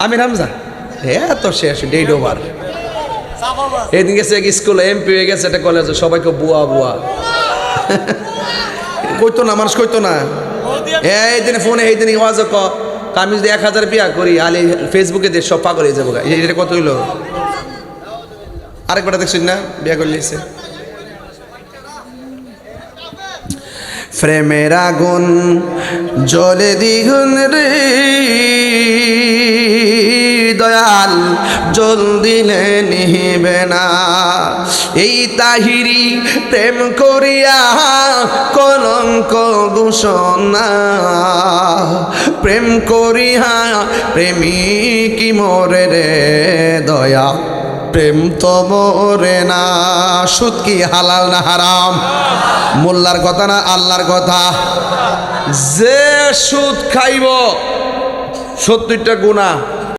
আমি রামজা হ্যাঁ তো শেষ ডেট ওভার। এদিন গেছে এক স্কুলে এমপি হয়ে গেছে একটা কলেজে, সবাইকে বুয়া বুয়া কইতো না, মানুষ কইতো না। এই দিনে ফোনে এই দিনে ওয়াজ আমি যদি 1000 বিয়া করি আলে ফেসবুকে দিয়ে সব পাগল হয়ে যাবো। এটা কত হইলো? আরেকবার দেখছেন না বিয়া করে লিখছে। প্রেমের আগুন জ্বলে দ্বিগুণ রে দয়াল, জল দিলে নিবে না। এই তাহিরি প্রেম করিয়া কলঙ্ক ঘোষণা, প্রেম করিয়া প্রেমিকি মরে রে দয়া, প্রেম তো মরে না। সুদ কি হালাল না হারাম? মোল্লার কথা না আল্লাহর কথা? যে সুদ খাইব 70টা গুনাহ,